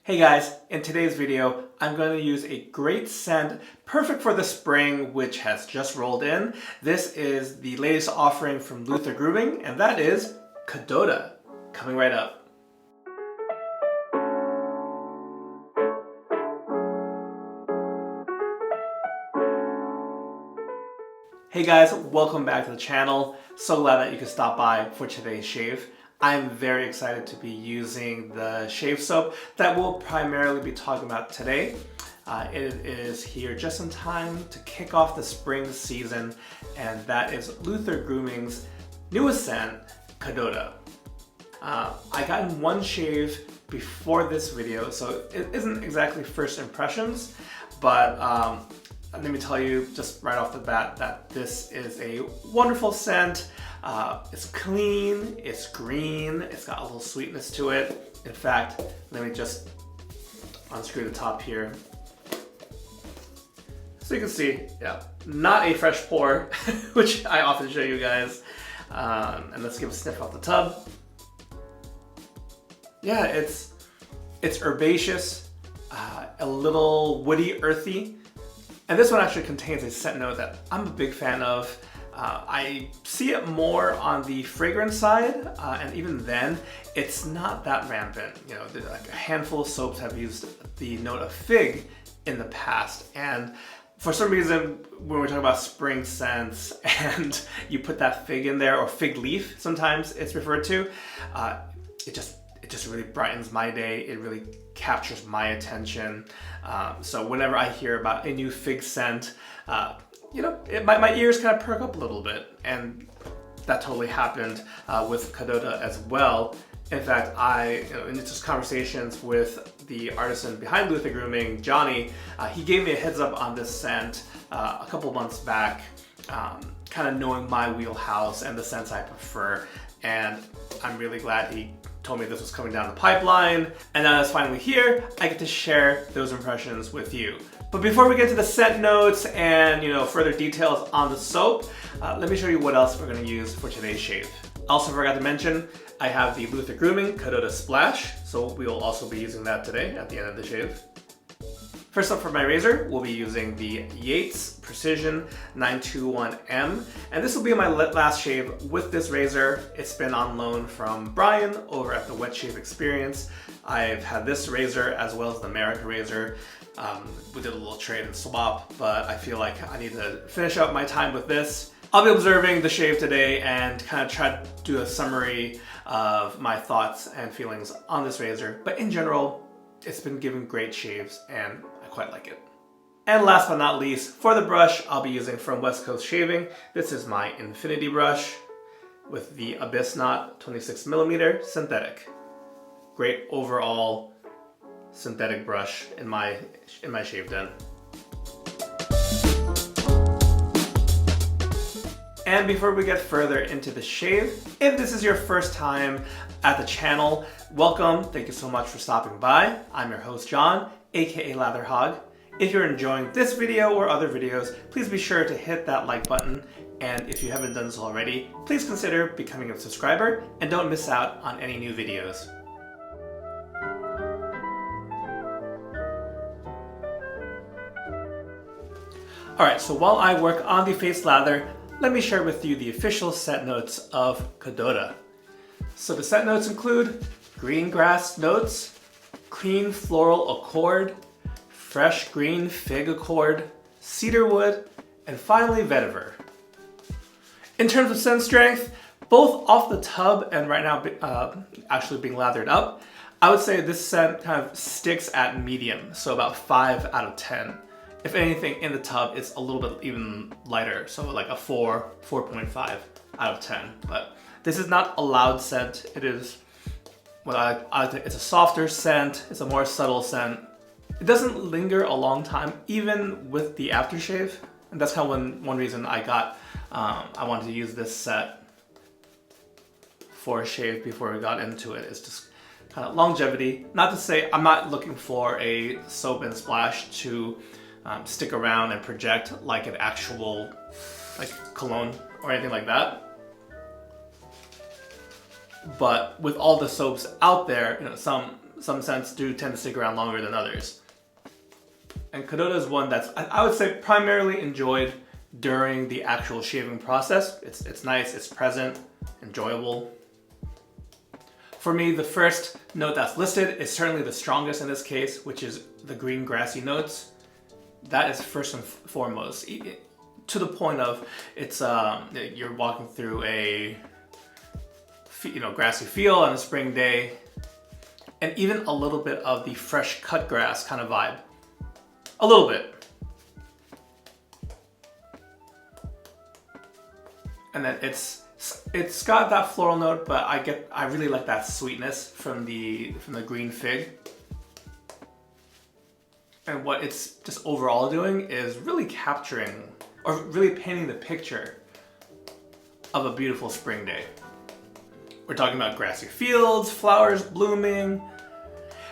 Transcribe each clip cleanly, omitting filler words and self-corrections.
Hey guys, in today's video, I'm going to use a great scent perfect for the spring, which has just rolled in. This is the latest offering from Lothur Grooming, and that is Kadota, coming right up. Hey guys, welcome back to the channel. So glad that you could stop by for today's shave. I'm very excited to be using the shave soap that we'll primarily be talking about today. It is here just in time to kick off the spring season, and that is Lothur Grooming's newest scent, Kadota. I got in one shave before this video, so it isn't exactly first impressions, but let me tell you just right off the bat that this is a wonderful scent. It's clean, it's green, it's got a little sweetness to it. In fact, let me just unscrew the top here. So you can see, yeah, not a fresh pour, which I often show you guys. And let's give a sniff off the tub. Yeah, it's herbaceous, a little woody, earthy. And this one actually contains a scent note that I'm a big fan of. I see it more on the fragrance side, and even then, it's not that rampant. You know, like a handful of soaps have used the note of fig in the past, and for some reason, when we're talking about spring scents and you put that fig in there, or fig leaf, sometimes it's referred to, it just really brightens my day. It really captures my attention. So whenever I hear about a new fig scent, you know, my ears kind of perk up a little bit, and that totally happened with Kadota as well. In fact, in just conversations with the artisan behind Lothur Grooming, Johnny, he gave me a heads up on this scent a couple months back, kind of knowing my wheelhouse and the scents I prefer, and I'm really glad he told me this was coming down the pipeline, and now it's finally here. I get to share those impressions with you. But before we get to the scent notes and further details on the soap, let me show you what else we're going to use for today's shave. Also forgot to mention, I have the Lothur Grooming Kadota Splash, so we will also be using that today at the end of the shave. First up for my razor, we'll be using the Yates Precision 921M, and this will be my last shave with this razor. It's been on loan from Brian over at the Wet Shave Experience. I've had this razor as well as the America razor. We did a little trade and swap, but I feel like I need to finish up my time with this. I'll be observing the shave today and kind of try to do a summary of my thoughts and feelings on this razor, but in general, it's been giving great shaves and I quite like it. And last but not least, for the brush, I'll be using from West Coast Shaving. This is my Infinity brush with the Abyss Knot 26mm synthetic. Great overall synthetic brush in my shave den. And before we get further into the shave, if this is your first time at the channel, welcome. Thank you so much for stopping by. I'm your host, John, aka Lather Hog. If you're enjoying this video or other videos, please be sure to hit that like button. And if you haven't done so already, please consider becoming a subscriber and don't miss out on any new videos. Alright, so while I work on the face lather, let me share with you the official scent notes of Kadota. So the scent notes include green grass notes, clean floral accord, fresh green fig accord, cedarwood, and finally vetiver. In terms of scent strength, both off the tub and right now actually being lathered up, I would say this scent kind of sticks at medium, so about 5 out of 10. If anything, in the tub, it's a little bit even lighter, so like a 4.5 out of 10. But this is not a loud scent. It is it's a softer scent. It's a more subtle scent. It doesn't linger a long time, even with the aftershave. And that's kind of one reason I wanted to use this set for a shave before we got into it. It's just kind of longevity. Not to say I'm not looking for a soap and splash to stick around and project like an actual cologne or anything like that. But with all the soaps out there, some some scents do tend to stick around longer than others. And Kadota is one that's, I would say, primarily enjoyed during the actual shaving process. It's nice, it's present, enjoyable. For me, the first note that's listed is certainly the strongest in this case, which is the green grassy notes. That is first and foremost, to the point of it's you're walking through a grassy field on a spring day, and even a little bit of the fresh cut grass kind of vibe. A little bit. And then it's got that floral note, but I really like that sweetness from the green fig. And what it's just overall doing is really capturing, or really painting the picture of a beautiful spring day. We're talking about grassy fields, flowers blooming,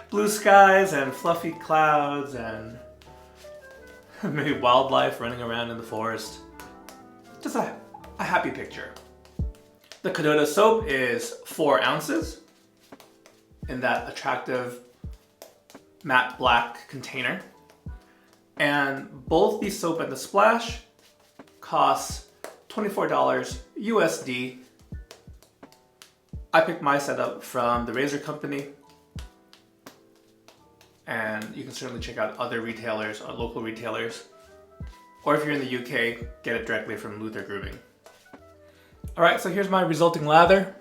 blue skies and fluffy clouds, and maybe wildlife running around in the forest. Just a happy picture. The Kadota soap is 4 ounces in that attractive matte black container. And both the soap and the splash costs $24 USD. I picked my setup from the razor company, and you can certainly check out other retailers or local retailers. Or if you're in the UK, get it directly from Lothur Grooming. Alright, so here's my resulting lather.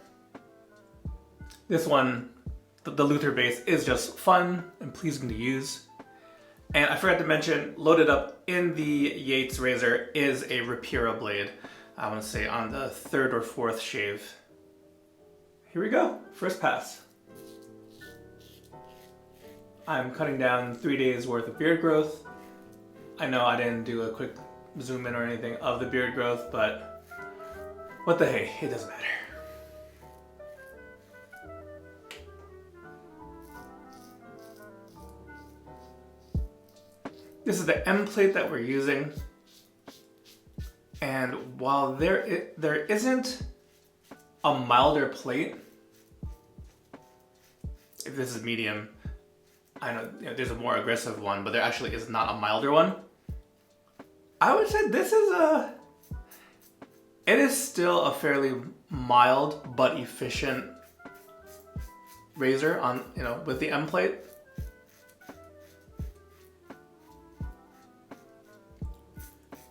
This one, the Lothur base, is just fun and pleasing to use. And I forgot to mention, loaded up in the Yates razor is a Rapira blade. I want to say on the 3rd or 4th shave. Here we go, first pass. I'm cutting down 3 days worth of beard growth. I know I didn't do a quick zoom in or anything of the beard growth, but what the hey, it doesn't matter. This is the M plate that we're using. And while there isn't a milder plate, if this is medium, I know, there's a more aggressive one, but there actually is not a milder one. I would say this is it is still a fairly mild but efficient razor on, with the M plate.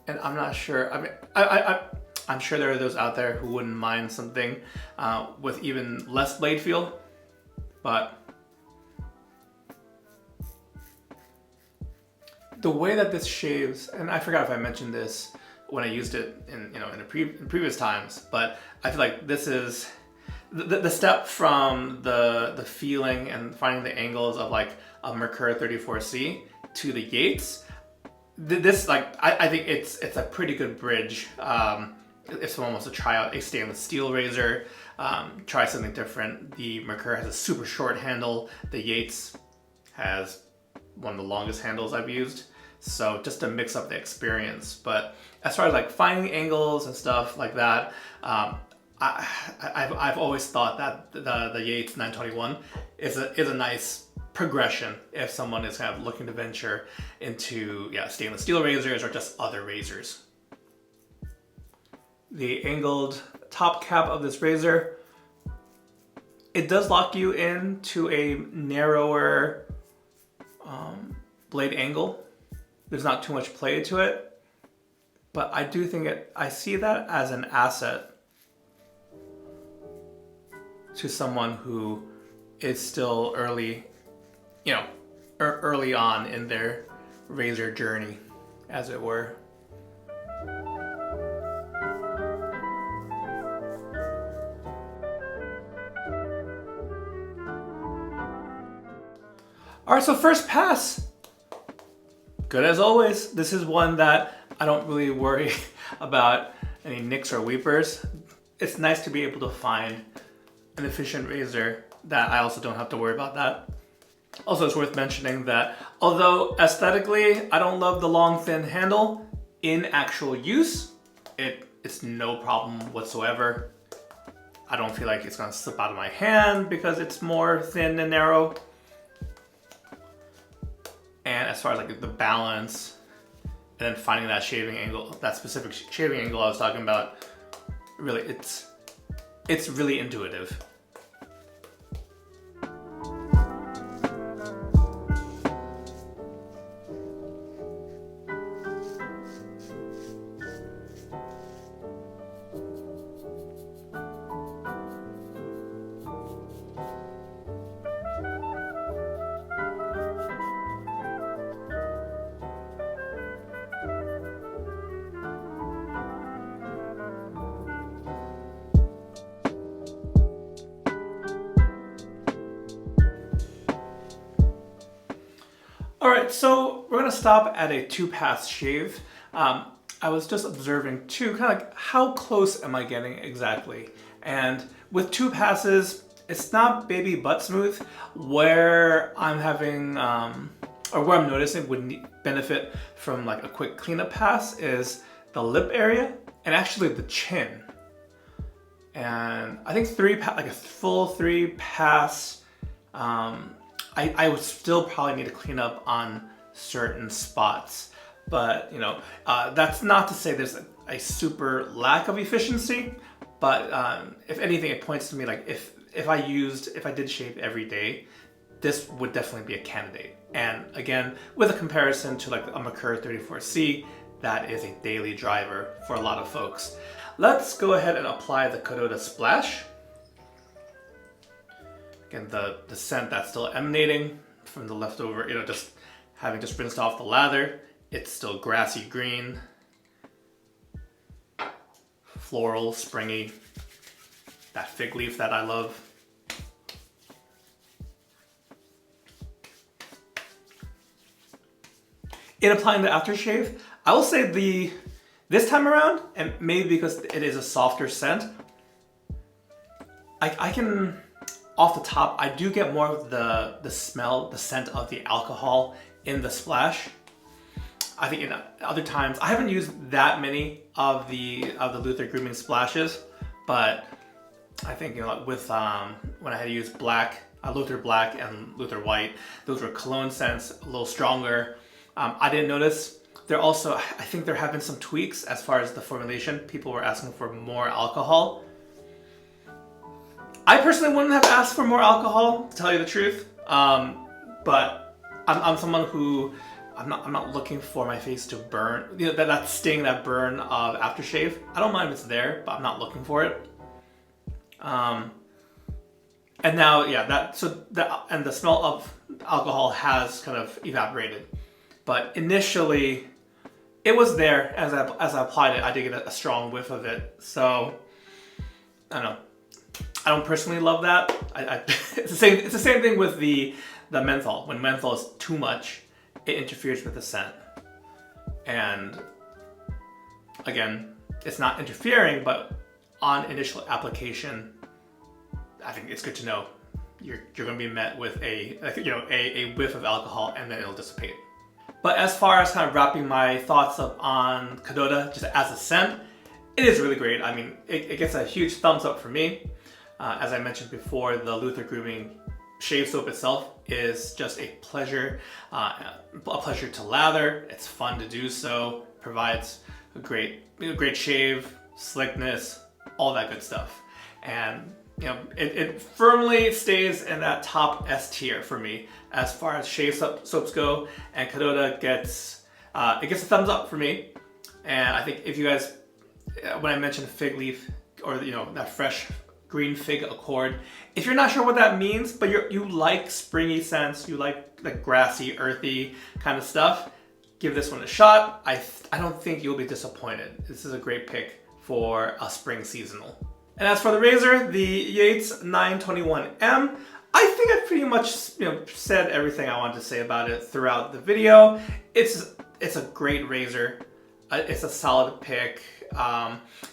And I'm not sure, I mean, I'm sure there are those out there who wouldn't mind something with even less blade feel, but the way that this shaves, and I forgot if I mentioned this when I used it in previous times, but I feel like this is the step from the feeling and finding the angles of like a Merkur 34C to the Yates. This, I think it's a pretty good bridge. If someone wants to try out a stainless steel razor, try something different. The Merkur has a super short handle. The Yates has one of the longest handles I've used. So just to mix up the experience. But as far as like finding angles and stuff like that, I've always thought that the Yates 921 is a nice progression if someone is kind of looking to venture into stainless steel razors or just other razors. The angled top cap of this razor, it does lock you into a narrower blade angle. There's not too much play to it, but I do think I see that as an asset to someone who is still early on in their razor journey, as it were. All right, so first pass. Good as always. This is one that I don't really worry about any nicks or weepers. It's nice to be able to find an efficient razor that I also don't have to worry about that. Also, it's worth mentioning that although aesthetically I don't love the long thin handle, in actual use, it's no problem whatsoever. I don't feel like it's gonna slip out of my hand because it's more thin and narrow. And as far as like the balance and then finding that shaving angle, that specific shaving angle I was talking about, really, it's really intuitive. All right, so we're gonna stop at a 2-pass shave. I was just observing too, kind of like how close am I getting exactly? And with 2 passes, it's not baby butt smooth. Where I'm having, or where I'm noticing would benefit from like a quick cleanup pass is the lip area and actually the chin. And I think like a full 3 pass, I would still probably need to clean up on certain spots, but you know, that's not to say there's a super lack of efficiency, but if anything, it points to me like if I did shave every day, this would definitely be a candidate. And again, with a comparison to like a Merkur 34C, that is a daily driver for a lot of folks. Let's go ahead and apply the Kadota splash. Again, the scent that's still emanating from the leftover, you know, just having just rinsed off the lather, it's still grassy green, floral, springy, that fig leaf that I love. In applying the aftershave, I will say this time around, and maybe because it is a softer scent, I can, off the top, I do get more of the smell, the scent of the alcohol in the splash. I think in other times, I haven't used that many of the Lothur Grooming splashes, but I think, you know, with when I had to use Lothur Black and Lothur White, those were cologne scents, a little stronger. I didn't notice. There also, I think there have been some tweaks as far as the formulation. People were asking for more alcohol. I personally wouldn't have asked for more alcohol, to tell you the truth. But I'm someone who I'm not looking for my face to burn. You know, that sting, that burn of aftershave. I don't mind if it's there, but I'm not looking for it. And now, yeah, and the smell of alcohol has kind of evaporated. But initially, it was there as I applied it. I did get a strong whiff of it. So I don't know. I don't personally love that. It's the same thing with the menthol. When menthol is too much, it interferes with the scent. And again, it's not interfering, but on initial application, I think it's good to know you're going to be met with a whiff of alcohol, and then it'll dissipate. But as far as kind of wrapping my thoughts up on Kadota just as a scent, it is really great. I mean, it gets a huge thumbs up for me. As I mentioned before, the Lothur Grooming shave soap itself is just a pleasure to lather. It's fun to do so. Provides a great shave, slickness, all that good stuff. And you know, it firmly stays in that top S tier for me as far as shave soaps go. And Kadota gets a thumbs up for me. And I think if you guys, when I mentioned fig leaf, or you know, that fresh green fig accord, if you're not sure what that means, but you like springy scents, you like the grassy, earthy kind of stuff, give this one a shot. I don't think you'll be disappointed. This is a great pick for a spring seasonal. And as for the razor, the Yates 921M, I think I pretty much said everything I wanted to say about it throughout the video. It's a great razor. It's a solid pick.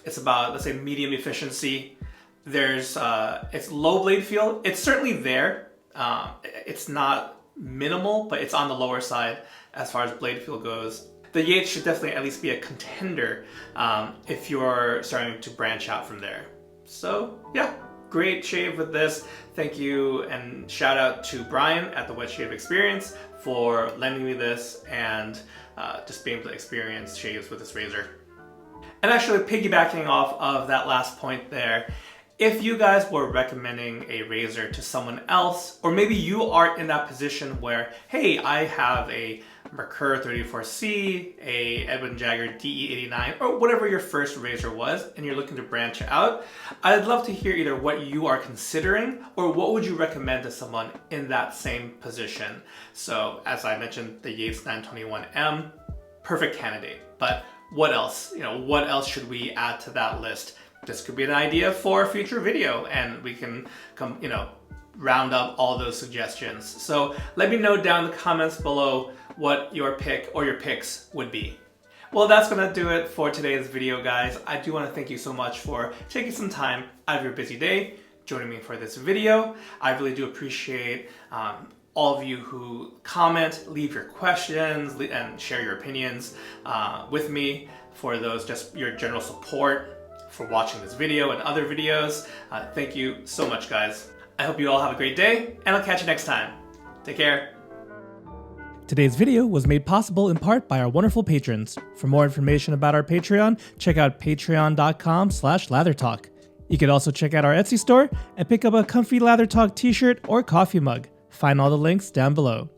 It's about, let's say, medium efficiency. It's low blade feel. It's certainly there. It's not minimal, but it's on the lower side as far as blade feel goes. The Yates should definitely at least be a contender if you're starting to branch out from there. So yeah, great shave with this. Thank you and shout out to Brian at the Wet Shave Experience for lending me this and just being able to experience shaves with this razor. And actually piggybacking off of that last point there, if you guys were recommending a razor to someone else, or maybe you are in that position where, hey, I have a Merkur 34C, a Edwin Jagger DE89, or whatever your first razor was, and you're looking to branch out, I'd love to hear either what you are considering or what would you recommend to someone in that same position. So as I mentioned, the Yates 921M, perfect candidate. But what else? What else should we add to that list? This could be an idea for a future video, and we can come, round up all those suggestions. So let me know down in the comments below what your pick or your picks would be. Well, that's gonna do it for today's video, guys. I do want to thank you so much for taking some time out of your busy day, joining me for this video. I really do appreciate all of you who comment, leave your questions, and share your opinions with me, for those, just your general support for watching this video and other videos. Thank you so much, guys. I hope you all have a great day, and I'll catch you next time. Take care. Today's video was made possible in part by our wonderful patrons. For more information about our Patreon, check out patreon.com/lathertalk. You can also check out our Etsy store and pick up a comfy Lather Talk t-shirt or coffee mug. Find all the links down below.